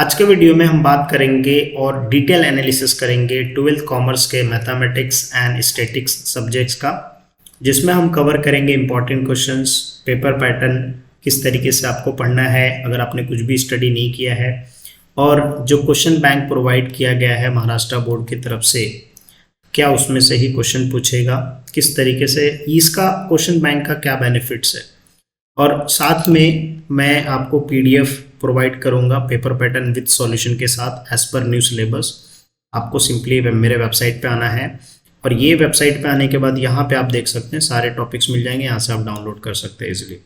आज के वीडियो में हम बात करेंगे और डिटेल एनालिसिस करेंगे 12th कॉमर्स के मैथमेटिक्स एंड स्टैटिक्स सब्जेक्ट्स का, जिसमें हम कवर करेंगे इंपॉर्टेंट क्वेश्चंस, पेपर पैटर्न, किस तरीके से आपको पढ़ना है अगर आपने कुछ भी स्टडी नहीं किया है, और जो क्वेश्चन बैंक प्रोवाइड किया गया है महाराष्ट्र बोर्ड की तरफ से, क्या उसमें से ही क्वेश्चन पूछेगा, किस तरीके से इसका क्वेश्चन बैंक का क्या बेनिफिट्स है, और साथ में मैं आपको पीडीएफ प्रोवाइड करूंगा पेपर पैटर्न विद सॉल्यूशन के साथ एज पर न्यू सिलेबस। आपको सिंपली मेरे वेबसाइट पे आना है और ये वेबसाइट पे आने के बाद यहाँ पे आप देख सकते हैं सारे टॉपिक्स मिल जाएंगे, यहाँ से आप डाउनलोड कर सकते हैं इजीली।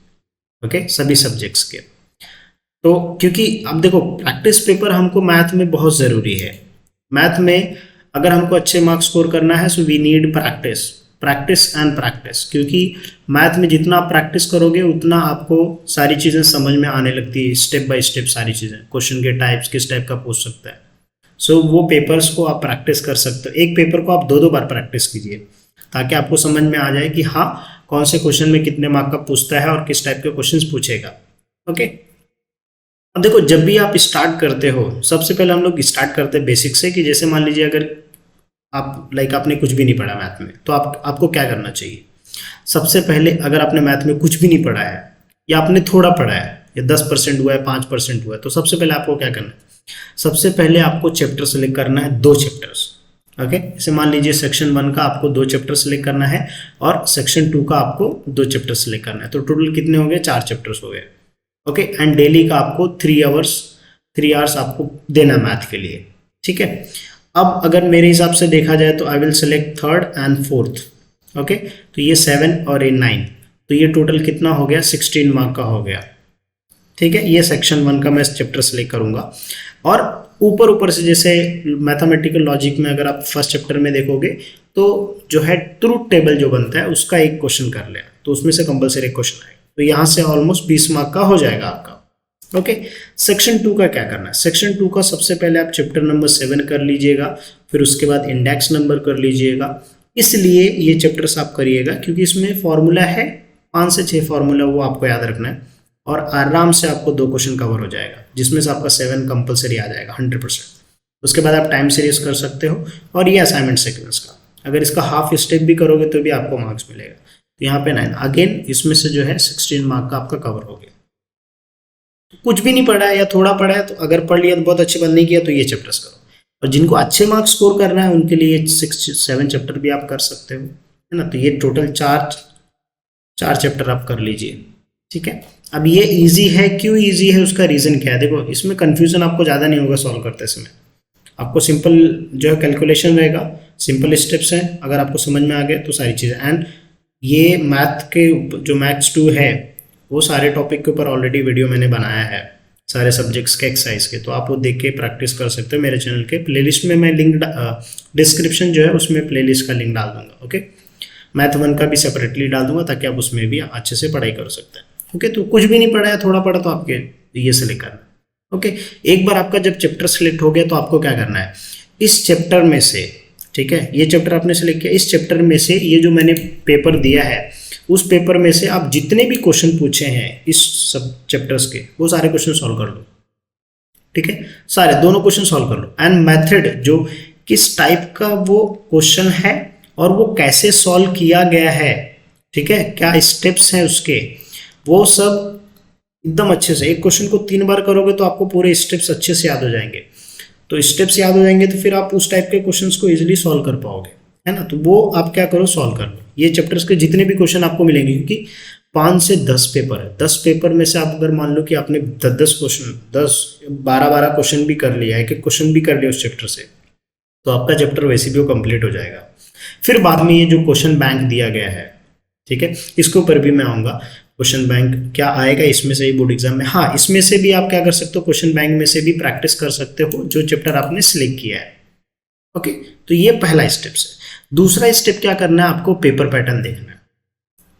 ओके, सभी सब्जेक्ट्स के। तो क्योंकि अब देखो प्रैक्टिस पेपर हमको मैथ में बहुत ज़रूरी है। मैथ में अगर हमको अच्छे मार्क्स स्कोर करना है so we need practice and practice, क्योंकि मैथ में जितना आप प्रैक्टिस करोगे उतना आपको सारी चीज़ें समझ में आने लगती है, स्टेप बाय स्टेप सारी चीज़ें, क्वेश्चन के टाइप्स किस टाइप का पूछ सकता है। सो वो पेपर्स को आप प्रैक्टिस कर सकते हो। एक पेपर को आप दो बार प्रैक्टिस कीजिए ताकि आपको समझ में आ जाए कि हाँ कौन से क्वेश्चन में कितने मार्क का पूछता है और किस टाइप के क्वेश्चन पूछेगा। ओके, अब देखो जब भी आप स्टार्ट करते हो सबसे पहले हम लोग स्टार्ट करते हैं बेसिक से, कि जैसे मान लीजिए अगर आप आपने कुछ भी नहीं पढ़ा मैथ में तो आपको क्या करना चाहिए। सबसे पहले अगर आपने मैथ में कुछ भी नहीं पढ़ा है या आपने थोड़ा पढ़ा है या 10% हुआ है 5% हुआ है, तो सबसे पहले आपको क्या करना है, सबसे पहले आपको चैप्टर सेलेक्ट करना है, 2 चैप्टर्स। ओके, जैसे मान लीजिए सेक्शन 1 का आपको 2 चैप्टर सेलेक्ट करना है और सेक्शन 2 का आपको 2 चैप्टर सेलेक्ट करना है, तो टोटल कितने हो गए, 4 चैप्टर्स हो गए। ओके, एंड डेली का आपको 3 आवर्स आपको देना मैथ के लिए। ठीक है, अब अगर मेरे हिसाब से देखा जाए तो I will select 3rd and 4th। Okay, तो ये 7 और ये 9, तो ये टोटल कितना हो गया, 16 मार्क का हो गया। ठीक है, ये सेक्शन 1 का मैं चैप्टर सेलेक्ट करूंगा। और ऊपर से जैसे मैथमेटिकल लॉजिक में अगर आप फर्स्ट चैप्टर में देखोगे तो जो है ट्रूथ टेबल जो बनता है उसका एक क्वेश्चन कर लें, तो उसमें से कंपलसरी क्वेश्चन आएगा, तो यहाँ से ऑलमोस्ट 20 मार्क का हो जाएगा आपका। ओके, सेक्शन 2 का क्या करना है, सेक्शन 2 का सबसे पहले आप चैप्टर नंबर 7 कर लीजिएगा, फिर उसके बाद इंडेक्स नंबर कर लीजिएगा। इसलिए ये चैप्टर्स आप करिएगा क्योंकि इसमें फॉर्मूला है, 5 से 6 फॉर्मूला, वो आपको याद रखना है और आराम से आपको 2 क्वेश्चन कवर हो जाएगा, जिसमें से आपका 7 कंपलसरी आ जाएगा 100%। उसके बाद आप टाइम सीरीज कर सकते हो और ये असाइनमेंट सीक्वेंस का, अगर इसका हाफ स्टेप भी करोगे तो भी आपको मार्क्स मिलेगा। तो यहाँ पे 9 अगेन, इसमें से जो है 16 मार्क का आपका कवर हो गया। कुछ भी नहीं पढ़ा है या थोड़ा पढ़ा है तो अगर पढ़ लिया तो बहुत अच्छी बात, नहीं किया तो ये चैप्टर्स करो। और जिनको अच्छे मार्क्स स्कोर करना है उनके लिए 6-7 चैप्टर भी आप कर सकते हो, है ना। तो ये टोटल 4 चैप्टर आप कर लीजिए। ठीक है, अब ये इजी है, क्यों इजी है उसका रीज़न क्या है, देखो इसमें कन्फ्यूजन आपको ज़्यादा नहीं होगा सॉल्व करते समय। आपको सिंपल जो है कैलकुलेशन रहेगा, सिंपल स्टेप्स हैं, अगर आपको समझ में आ गए तो सारी चीज़ें। एंड ये मैथ के जो मैथ्स 2 है वो सारे टॉपिक के ऊपर ऑलरेडी वीडियो मैंने बनाया है, सारे सब्जेक्ट्स के एक्सरसाइज के, तो आप वो देख के प्रैक्टिस कर सकते हो। मेरे चैनल के प्लेलिस्ट में मैं लिंक डिस्क्रिप्शन जो है उसमें प्लेलिस्ट का लिंक डाल दूंगा। ओके, मैथ 1 का भी सेपरेटली डाल दूंगा ताकि आप उसमें भी अच्छे से पढ़ाई कर सकते हैं। ओके, तो कुछ भी नहीं पढ़ा है, थोड़ा पढ़ा तो आपके ये सेलेक्ट करना। ओके, एक बार आपका जब चैप्टर सेलेक्ट हो गया तो आपको क्या करना है, इस चैप्टर में से, ठीक है, ये चैप्टर आपने सेलेक्ट किया, इस चैप्टर में से ये जो मैंने पेपर दिया है उस पेपर में से आप जितने भी क्वेश्चन पूछे हैं इस सब चैप्टर्स के, वो सारे क्वेश्चन सॉल्व कर लो। ठीक है, सारे दोनों क्वेश्चन सॉल्व कर लो। एंड मेथड जो किस टाइप का वो क्वेश्चन है और वो कैसे सॉल्व किया गया है, ठीक है, क्या स्टेप्स हैं उसके, वो सब एकदम अच्छे से, एक क्वेश्चन को 3 बार करोगे तो आपको पूरे स्टेप्स अच्छे से याद हो जाएंगे। तो स्टेप्स याद हो जाएंगे तो फिर आप उस टाइप के क्वेश्चंस को इजीली सॉल्व कर पाओगे, है ना। तो वो आप क्या करो, सॉल्व कर लो ये चैप्टर्स के जितने भी क्वेश्चन आपको मिलेंगे, क्योंकि 5 से 10 पेपर है। 10 पेपर में से आप अगर मान लो कि आपने 10 क्वेश्चन, 10-12 क्वेश्चन भी कर लिया है, एक क्वेश्चन भी कर लिया उस चैप्टर से, तो आपका चैप्टर वैसे भी वो कंप्लीट हो जाएगा। फिर बाद में ये जो क्वेश्चन बैंक दिया गया है, ठीक है, इसके ऊपर भी मैं आऊँगा। क्वेश्चन बैंक क्या आएगा इसमें से ही बोर्ड एग्जाम में, हाँ इसमें से भी आप क्या कर सकते हो, क्वेश्चन बैंक में से भी प्रैक्टिस कर सकते हो जो चैप्टर आपने सिलेक्ट किया है। ओके, तो ये पहला स्टेप है। दूसरा स्टेप क्या करना है, आपको पेपर पैटर्न देखना है।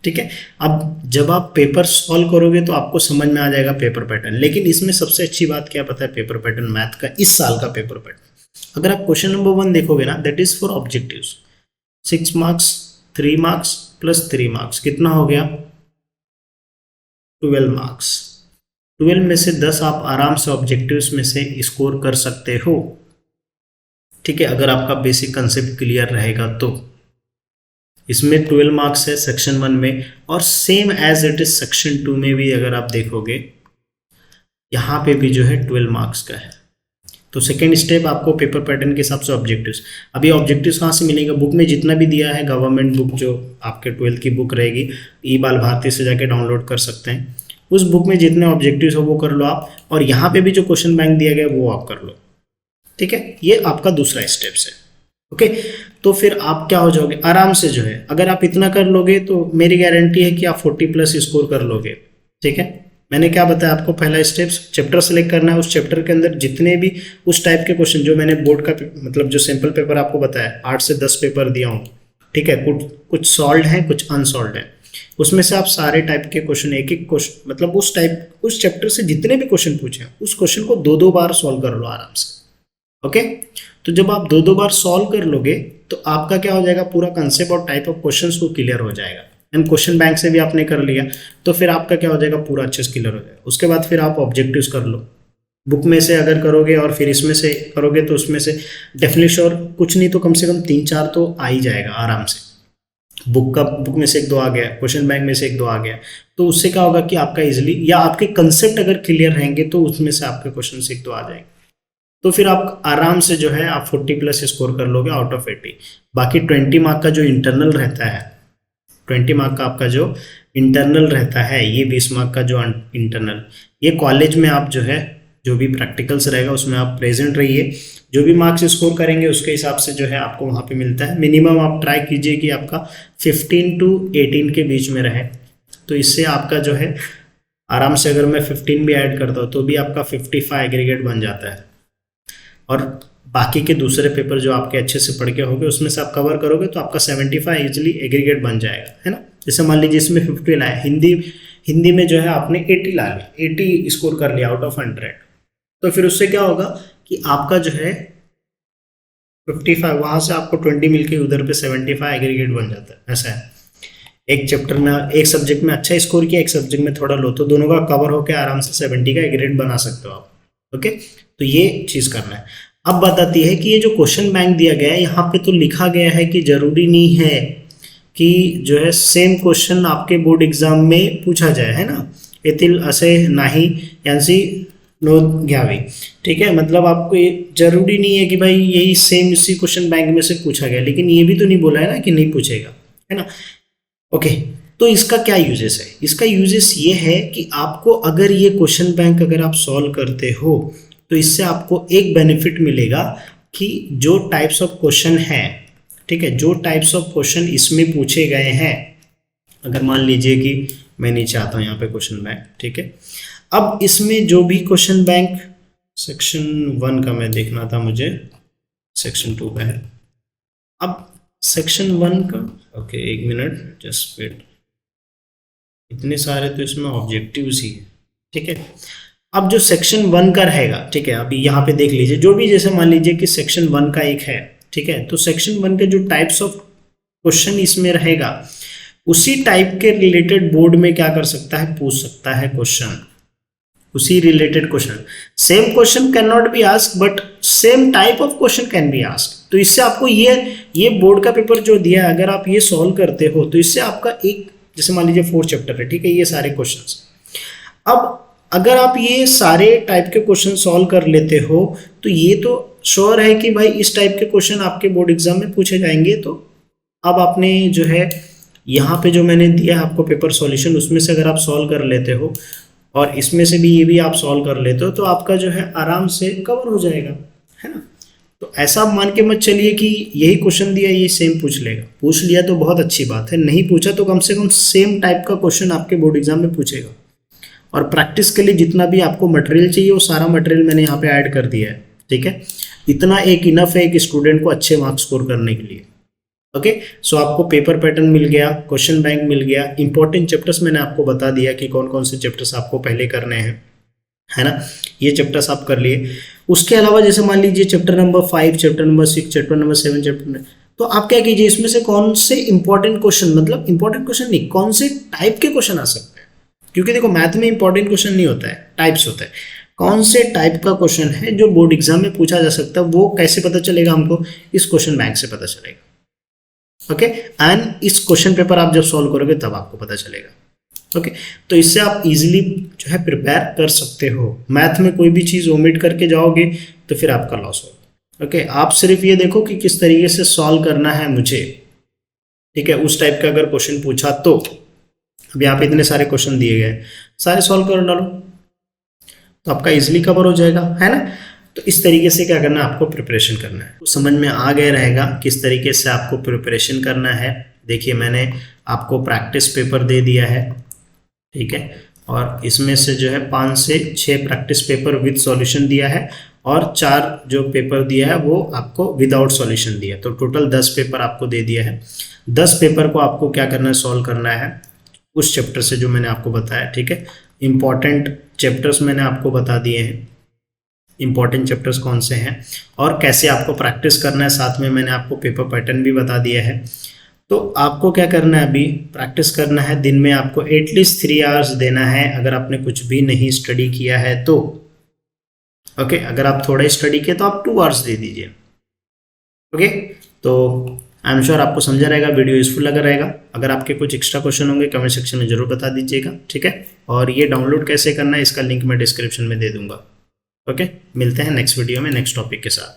ठीक है, अब जब आप पेपर सॉल्व करोगे तो आपको समझ में आ जाएगा पेपर पैटर्न, लेकिन इसमें सबसे अच्छी बात क्या पता है, पेपर पैटर्न मैथ का इस साल का पेपर पैटर्न, अगर आप क्वेश्चन नंबर 1 देखोगे ना, that is for objectives, 6 marks, 3 marks plus 3 marks, कितना हो गया, 12 मार्क्स। 12 में से 10 आप आराम से ऑब्जेक्टिव्स में से स्कोर कर सकते हो, ठीक है, अगर आपका बेसिक कंसेप्ट क्लियर रहेगा तो। इसमें 12 मार्क्स है सेक्शन 1 में, और same as it is section 2 में भी अगर आप देखोगे यहाँ पे भी जो है 12 मार्क्स का है। तो सेकेंड स्टेप आपको पेपर पैटर्न के हिसाब से ऑब्जेक्टिव्स। अभी ऑब्जेक्टिव्स कहाँ से मिलेंगे? बुक में जितना भी दिया है, गवर्नमेंट बुक जो आपके 12th की बुक रहेगी, ई बाल भारती से जाके डाउनलोड कर सकते हैं। उस बुक में जितने ऑब्जेक्टिव्स हो वो कर लो आप, और यहाँ पे भी जो क्वेश्चन बैंक दिया गया वो आप कर लो, ठीक है। ये आपका दूसरा स्टेप्स है, ओके। तो फिर आप क्या हो जाओगे आराम से जो है, अगर आप इतना कर लोगे तो मेरी गारंटी है कि आप 40+ स्कोर कर लोगे, ठीक है। मैंने क्या बताया आपको? पहला स्टेप्स चैप्टर सेलेक्ट करना है, उस चैप्टर के अंदर जितने भी उस टाइप के क्वेश्चन जो मैंने बोर्ड का मतलब जो सैंपल पेपर आपको बताया 8 से 10 पेपर दिया हूँ, ठीक है। कुछ सॉल्व है, कुछ अनसॉल्व है, उसमें से आप सारे टाइप के क्वेश्चन, एक एक क्वेश्चन मतलब उस चैप्टर से जितने भी क्वेश्चन पूछे उस क्वेश्चन को 2-2 बार सॉल्व कर लो आराम से, ओके। तो जब आप 2-2 बार सॉल्व कर लोगे तो आपका क्या हो जाएगा, पूरा कंसेप्ट और टाइप ऑफ क्वेश्चंस को क्लियर हो जाएगा। एंड क्वेश्चन बैंक से भी आपने कर लिया तो फिर आपका क्या हो जाएगा, पूरा अच्छे से क्लियर हो जाएगा। उसके बाद फिर आप ऑब्जेक्टिव्स कर लो, बुक में से अगर करोगे और फिर इसमें से करोगे तो उसमें से डेफिनेटली श्योर कुछ नहीं तो कम से कम 3-4 तो आ ही जाएगा आराम से। बुक में से 1-2 आ गया, क्वेश्चन बैंक में से 1-2 आ गया, तो उससे क्या होगा कि आपका इजिली, या आपके कंसेप्ट अगर क्लियर रहेंगे तो उसमें से आपके क्वेश्चन से 1-2 आ जाएंगे, तो फिर आप आराम से जो है आप 40+ स्कोर कर लोगे आउट ऑफ 80। बाकी 20 मार्क का जो इंटरनल रहता है, 20 मार्क का आपका जो इंटरनल रहता है, ये 20 मार्क का जो इंटरनल, ये कॉलेज में आप जो है जो भी प्रैक्टिकल्स रहेगा उसमें आप प्रेजेंट रहिए, जो भी मार्क्स स्कोर करेंगे उसके हिसाब से जो है आपको वहाँ पे मिलता है। मिनिमम आप ट्राई कीजिए कि आपका 15 to 18 के बीच में रहे, तो इससे आपका जो है आराम से, अगर मैं 15 भी ऐड करता हूँ तो भी आपका 55 एग्रीगेट बन जाता है। और बाकी के दूसरे पेपर जो आपके अच्छे से पढ़ के होंगे उसमें से आप कवर करोगे तो आपका 75 इजिली एग्रीगेट बन जाएगा, है ना। जैसे मान लीजिए इसमें 50 लाए, हिंदी में जो है आपने 80 ला लिया, 80 स्कोर कर लिया आउट ऑफ 100, तो फिर उससे क्या होगा कि आपका जो है 55, वहाँ से आपको 20 मिलके उधर पे 75 एग्रीगेट बन जाता है। ऐसा है, एक चैप्टर में एक सब्जेक्ट में अच्छा स्कोर किया, एक सब्जेक्ट में थोड़ा लो, तो दोनों का कवर होकर आराम से 70 का एग्रीगेट बना सकते हो आप, ओके। तो ये चीज़ करना है। अब बात आती है कि ये जो क्वेश्चन बैंक दिया गया है, यहाँ पे तो लिखा गया है कि जरूरी नहीं है कि जो है सेम क्वेश्चन आपके बोर्ड एग्जाम में पूछा जाए, है ना। येथील असे नाही यांची नोंद घ्यावी, ठीक है। मतलब आपको ये जरूरी नहीं है कि भाई यही सेम इसी क्वेश्चन बैंक में से पूछा गया, लेकिन ये भी तो नहीं बोला है ना कि नहीं पूछेगा, है ना, ओके। तो इसका क्या यूजेस है? इसका यूजेस ये है कि आपको अगर ये क्वेश्चन बैंक अगर आप सॉल्व करते हो तो इससे आपको एक बेनिफिट मिलेगा कि जो टाइप्स ऑफ क्वेश्चन है, ठीक है, जो टाइप्स ऑफ क्वेश्चन इसमें पूछे गए हैं, अगर मान लीजिए कि मैं नीचे आता हूँ यहाँ पे क्वेश्चन बैंक, ठीक है। अब इसमें जो भी क्वेश्चन बैंक सेक्शन 1 का मैं देखना था, मुझे सेक्शन 2 का है। अब सेक्शन 1 का, ओके एक मिनट जस्ट वेट, इतने सारे तो इसमें ऑब्जेक्टिव्स ही है, ठीक है। अब जो सेक्शन 1 का रहेगा, ठीक है, अभी यहाँ पे देख लीजिए, जो भी जैसे मान लीजिए कि सेक्शन 1 का एक है, ठीक है, तो सेक्शन 1 के जो टाइप्स ऑफ क्वेश्चन इसमें रहेगा उसी टाइप के रिलेटेड बोर्ड में क्या कर सकता है, पूछ सकता है क्वेश्चन, उसी related question. Same question can not be ask but same type of question can be ask. तो इससे आपको ये बोर्ड का पेपर जो दिया है, अगर आप ये सॉल्व करते हो तो इससे आपका एक, जैसे मान लीजिए 4 चैप्टर है, ठीक है, ये सारे क्वेश्चंस। अब अगर आप ये सारे टाइप के क्वेश्चन सॉल्व कर लेते हो तो ये तो श्योर है कि भाई इस टाइप के क्वेश्चन आपके बोर्ड एग्जाम में पूछे जाएंगे। तो अब आपने जो है यहाँ पे जो मैंने दिया है आपको पेपर सॉल्यूशन, उसमें से अगर आप सॉल्व कर लेते हो और इसमें से भी ये भी आप सॉल्व कर लेते हो तो आपका जो है आराम से कवर हो जाएगा, है ना। तो ऐसा मान के मत चलिए कि यही क्वेश्चन दिया ये सेम पूछ लेगा। पूछ लिया तो बहुत अच्छी बात है, नहीं पूछा तो कम से कम सेम टाइप का क्वेश्चन आपके बोर्ड एग्जाम में पूछेगा। और प्रैक्टिस के लिए जितना भी आपको मटेरियल चाहिए वो सारा मटेरियल मैंने यहाँ पे ऐड कर दिया है, ठीक है। इतना एक इनफ है एक स्टूडेंट को अच्छे मार्क्स स्कोर करने के लिए, ओके। सो आपको पेपर पैटर्न मिल गया, क्वेश्चन बैंक मिल गया, इंपॉर्टेंट चैप्टर्स मैंने आपको बता दिया कि कौन कौन से चैप्टर्स आपको पहले करने हैं, है ना। ये चैप्टर्स आप कर लिए। उसके अलावा जैसे मान लीजिए chapter number 5, chapter number 6, chapter number 7, chapter, तो आप क्या कीजिए, इसमें से कौन से इंपॉर्टेंट क्वेश्चन, मतलब इंपॉर्टेंट क्वेश्चन नहीं, कौन से टाइप के क्वेश्चन आ सकते हैं, क्योंकि देखो मैथ में इंपॉर्टेंट क्वेश्चन नहीं होता है, टाइप्स होता है। कौन से टाइप का क्वेश्चन है जो बोर्ड एग्जाम में पूछा जा सकता है, वो कैसे पता चलेगा हमको, इस क्वेश्चन बैंक से पता चलेगा। ओके, एंड इस क्वेश्चन पेपर आप जब सॉल्व करोगे तब आपको पता चलेगा। ओके, तो इससे आप इजीली जो है प्रिपेयर कर सकते हो। मैथ में कोई भी चीज़ ओमिट करके जाओगे तो फिर आपका लॉस होगा। ओके, आप सिर्फ ये देखो कि किस तरीके से सॉल्व करना है मुझे, ठीक है। उस टाइप का अगर क्वेश्चन पूछा तो अब यहाँ पे इतने सारे क्वेश्चन दिए गए, सारे सॉल्व कर डालो तो आपका इजीली कवर हो जाएगा, है ना। तो इस तरीके से क्या करना है, आपको प्रिपरेशन करना है। तो समझ में आ गया रहेगा किस तरीके से आपको प्रिपरेशन करना है। देखिए मैंने आपको प्रैक्टिस पेपर दे दिया है, ठीक है, और इसमें से जो है 5 से 6 प्रैक्टिस पेपर विद सॉल्यूशन दिया है और 4 जो पेपर दिया है वो आपको विदाउट सॉल्यूशन दिया है। तो टोटल 10 पेपर आपको दे दिया है। 10 पेपर को आपको क्या करना है, सॉल्व करना है उस चैप्टर से जो मैंने आपको बताया, ठीक है। इंपॉर्टेंट चैप्टर्स मैंने आपको बता दिए हैं, इंपॉर्टेंट चैप्टर्स कौन से हैं और कैसे आपको प्रैक्टिस करना है। साथ में मैंने आपको पेपर पैटर्न भी बता दिया है। तो आपको क्या करना है, अभी प्रैक्टिस करना है। दिन में आपको एटलीस्ट 3 आवर्स देना है अगर आपने कुछ भी नहीं स्टडी किया है तो। ओके, अगर आप थोड़ा स्टडी किए तो आप 2 आवर्स दे दीजिए। ओके, तो आई एम श्योर आपको समझा रहेगा, वीडियो यूजफुल लगा रहेगा। अगर आपके कुछ एक्स्ट्रा क्वेश्चन होंगे कमेंट सेक्शन में जरूर बता दीजिएगा, ठीक है। और ये डाउनलोड कैसे करना है इसका लिंक मैं डिस्क्रिप्शन में दे दूंगा। ओके, मिलते हैं नेक्स्ट वीडियो में नेक्स्ट टॉपिक के साथ।